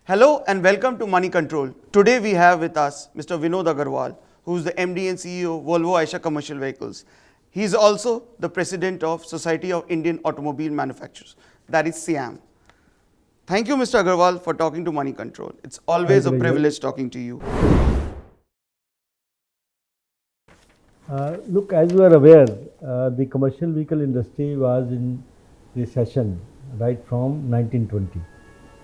Hello and welcome to Moneycontrol. Today we have with us Mr. Vinod Aggarwal, who is the MD and CEO of Volvo Eicher Commercial Vehicles. He is also the President of Society of Indian Automobile Manufacturers, that is SIAM. Thank you, Mr. Aggarwal, for talking to Moneycontrol. It's always a privilege talking to you. Look, as you are aware, the commercial vehicle industry was in recession right from 1920.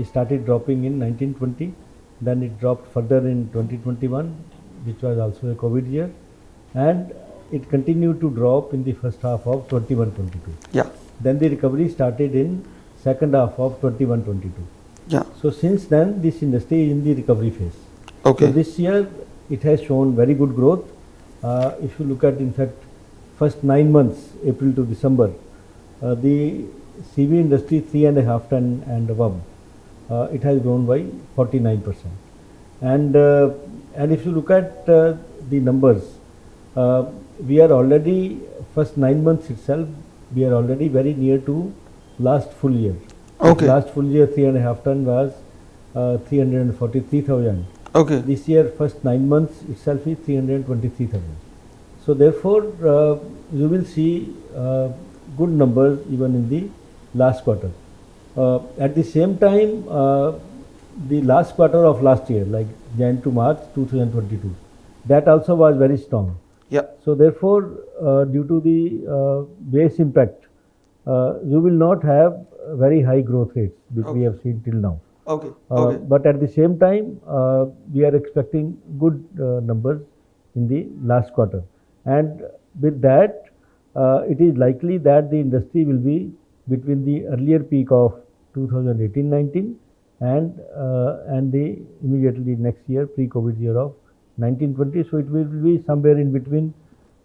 It started dropping in 1920, then it dropped further in 2021, which was also a COVID year, and it continued to drop in the first half of 21-22. Yeah. Then the recovery started in second half of 21-22. Yeah. So since then, this industry is in the recovery phase. Okay. So this year, it has shown very good growth. If you look at, in fact, first 9 months, April to December, the CV industry 3.5 ton and above, it has grown by 49%. And if you look at the numbers, we are already, first 9 months itself, we are already very near to last full year. Okay. Last full year 3.5 ton was 343,000. Okay. This year first 9 months itself is 323,000. So therefore, you will see good numbers even in the last quarter. At the same time, the last quarter of last year, like Jan to March 2022, that also was very strong. Yeah. So therefore, due to the base impact, you will not have very high growth rates which we have seen till now. Okay. But at the same time, we are expecting good numbers in the last quarter. And with that, it is likely that the industry will be between the earlier peak of 2018-19 and the immediately next year, pre-COVID year of 1920. So it will be somewhere in between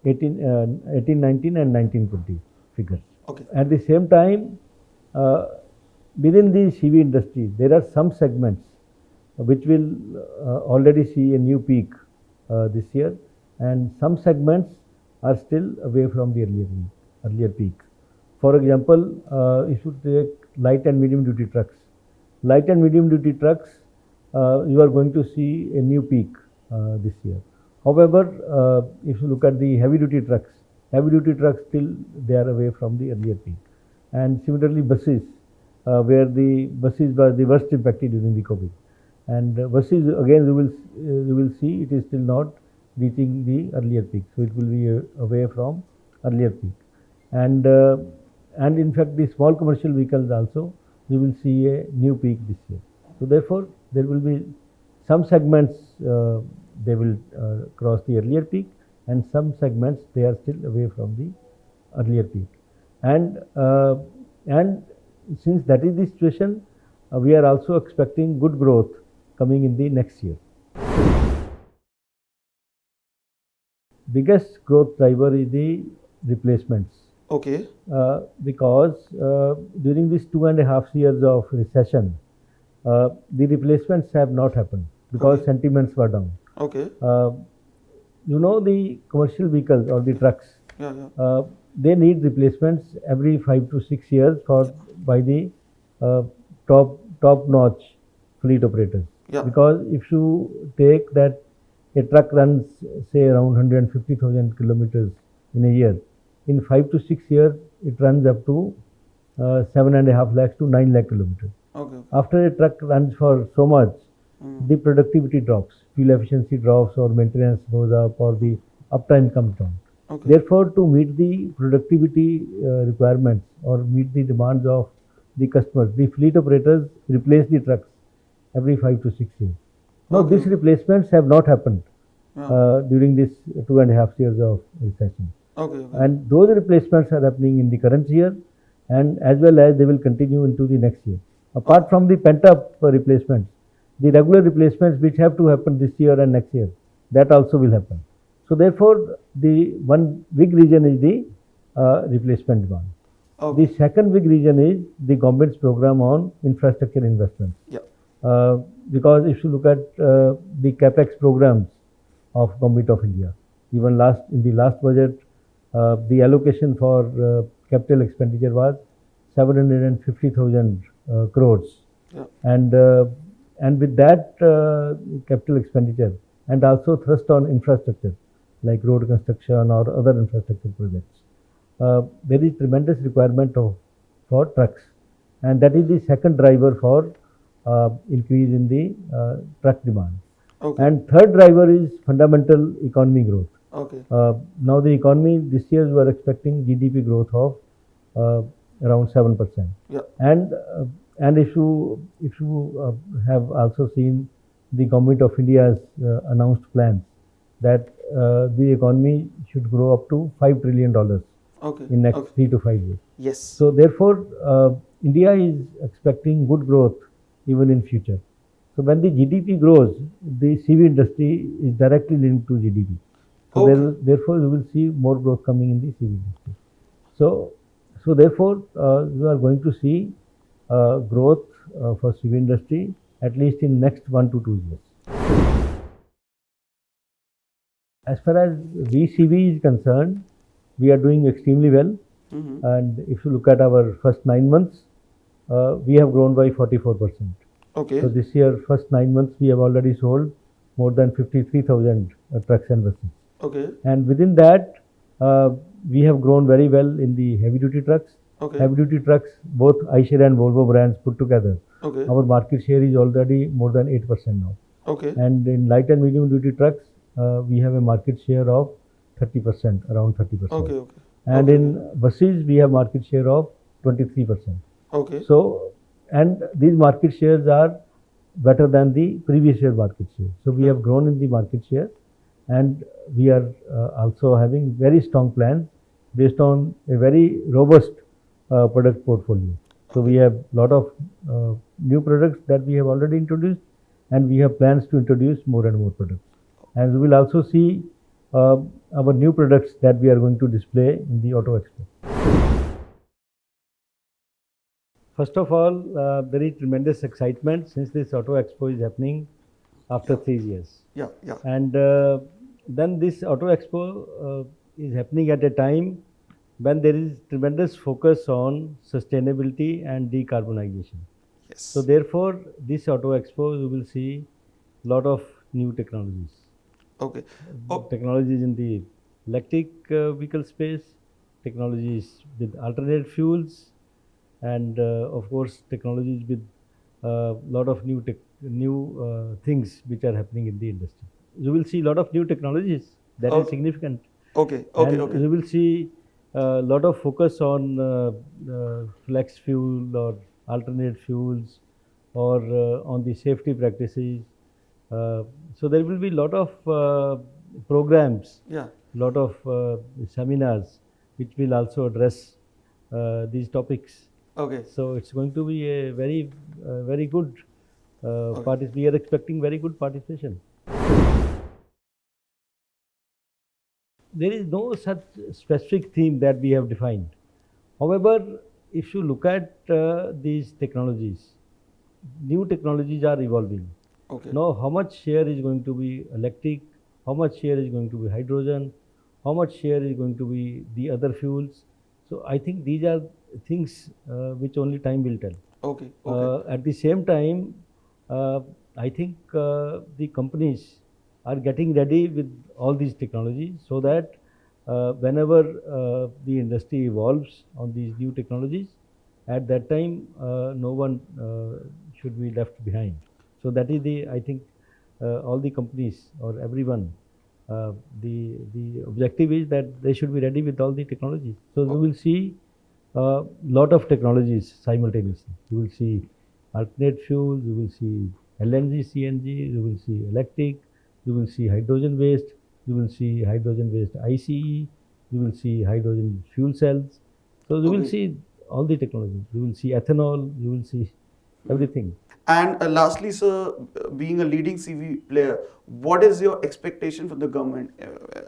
18-19 and 1920 figures. Okay. At the same time, within the CV industry, there are some segments which will already see a new peak this year, and some segments are still away from the earlier peak. For example, if you take light and medium duty trucks, you are going to see a new peak this year. However, if you look at the heavy duty trucks still they are away from the earlier peak. And similarly buses, where the buses were the worst impacted during the COVID. And buses again you will see it is still not reaching the earlier peak. So it will be away from earlier peak. And in fact the small commercial vehicles also you will see a new peak this year. So therefore there will be some segments they will cross the earlier peak, and some segments they are still away from the earlier peak. And since that is the situation, we are also expecting good growth coming in the next year. Biggest growth driver is the replacements. Okay. Because during these 2.5 years of recession, the replacements have not happened because sentiments were down. Okay. You know, the commercial vehicles or the trucks, they need replacements every 5 to 6 years by the top-notch fleet operators. Yeah. Because if you take that a truck runs say around 150,000 kilometers in a year, in 5 to 6 years it runs up to 7.5 lakhs to 9 lakh kilometers. Okay. After a truck runs for so much, the productivity drops, fuel efficiency drops, or maintenance goes up, or the uptime comes down. Okay. Therefore, to meet the productivity requirements or meet the demands of the customers, the fleet operators replace the trucks every 5 to 6 years. Now, these replacements have not happened during this 2.5 years of recession. Okay. And those replacements are happening in the current year, and as well as they will continue into the next year. Apart from the pent-up replacements, the regular replacements which have to happen this year and next year, that also will happen. So therefore, the one big reason is the replacement demand. Okay. The second big reason is the government's program on infrastructure investments. Yeah. Because if you look at the capex programs of Government of India, even in the last budget, the allocation for capital expenditure was 750,000 crores. Yeah. And and with that capital expenditure and also thrust on infrastructure like road construction or other infrastructure projects, there is tremendous requirement for trucks, and that is the second driver for increase in the truck demand. Okay. And third driver is fundamental economy growth. Okay. Now the economy this year we are expecting GDP growth of around 7%. Yeah. And if you have also seen the government of India's announced plans that the economy should grow up to $5 trillion Okay. in next Okay. 3 to 5 years. Yes. So therefore, India is expecting good growth even in future. So when the GDP grows, the CV industry is directly linked to GDP. So Okay. therefore, you will see more growth coming in the CV industry. So therefore, we are going to see growth for CV industry at least in next 1 to 2 years. As far as VCV is concerned, we are doing extremely well. Mm-hmm. And if you look at our first 9 months, we have grown by 44%. Okay. So this year, first 9 months, we have already sold more than 53,000 trucks and buses. Okay. And within that, we have grown very well in the heavy duty trucks. Okay. Heavy duty trucks, both Eicher and Volvo brands put together, Okay. our market share is already more than 8% now. Okay. And in light and medium duty trucks, we have a market share of 30%, around 30%. Okay. Okay. And Okay. in buses, we have market share of 23%. Okay. So, and these market shares are better than the previous year market share. So we have grown in the market share, and we are also having very strong plans based on a very robust product portfolio. So we have lot of new products that we have already introduced, and we have plans to introduce more and more products. And we will also see our new products that we are going to display in the Auto Expo. First of all, there is tremendous excitement since this Auto Expo is happening after 3 years. Yeah. Yeah. And then this Auto Expo is happening at a time when there is tremendous focus on sustainability and decarbonization. Yes. So therefore, this Auto Expo, you will see lot of new technologies. Okay. Oh. Technologies in the electric vehicle space, technologies with alternate fuels, and of course technologies with lot of new things which are happening in the industry. You will see lot of new technologies that is Okay. significant. Okay. Okay. And Okay. you will see a lot of focus on flex fuel or alternate fuels, or on the safety practices. So there will be lot of programs, Yeah. lot of seminars which will also address these topics. Okay. So it's going to be a very good Okay. we are expecting very good participation. There is no such specific theme that we have defined. However, if you look at these technologies, new technologies are evolving. Okay. Now, how much share is going to be electric? How much share is going to be hydrogen? How much share is going to be the other fuels? So I think these are things which only time will tell. Okay. Okay. At the same time, I think the companies are getting ready with all these technologies, so that whenever the industry evolves on these new technologies, at that time no one should be left behind. So that is I think all the companies or everyone, the objective is that they should be ready with all the technologies. So we will see lot of technologies simultaneously. You will see alternate fuels, you will see LNG, CNG, you will see electric, you will see hydrogen based, you will see hydrogen based ICE, you will see hydrogen fuel cells. So you will Okay. see all the technologies. You will see ethanol, you will see everything. And lastly, sir, being a leading CV player, what is your expectation from the government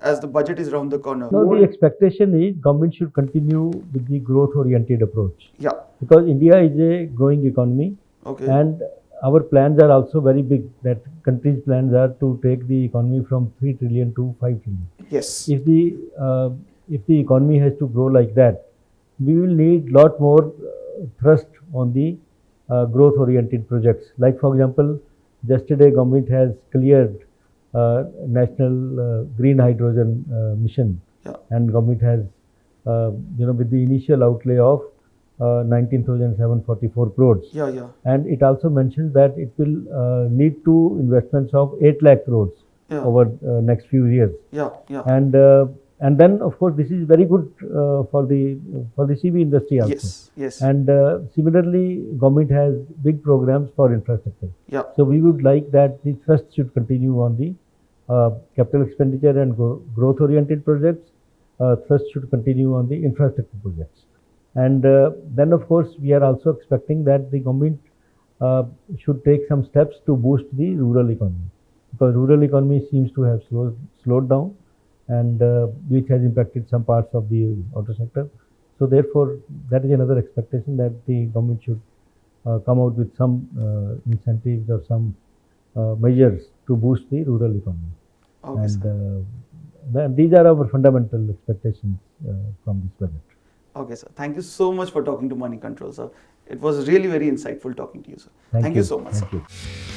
as the budget is around the corner? Now the expectation is government should continue with the growth oriented approach, Yeah. because India is a growing economy. Okay. And our plans are also very big, that country's plans are to take the economy from 3 trillion to 5 trillion. Yes. If the economy has to grow like that, we will need lot more thrust on the growth oriented projects. Like for example, yesterday government has cleared national green hydrogen mission, Yeah. and government has with the initial outlay of 19,744 crores. Yeah, yeah. And it also mentions that it will lead to investments of 8 lakh crores Yeah. over next few years. Yeah, yeah. And then of course this is very good for the CV industry also. Yes, yes. And similarly, government has big programs for infrastructure. Yeah. So we would like that the thrust should continue on the capital expenditure and growth oriented projects. Thrust should continue on the infrastructure projects. And then of course we are also expecting that the government should take some steps to boost the rural economy, because rural economy seems to have slowed down, and which has impacted some parts of the auto sector. So therefore, that is another expectation, that the government should come out with some incentives or some measures to boost the rural economy. Okay, And sir. these are our fundamental expectations from this budget. Okay, sir. Thank you so much for talking to Moneycontrol, sir. It was really very insightful talking to you, sir. Thank you so much, Thank sir. you.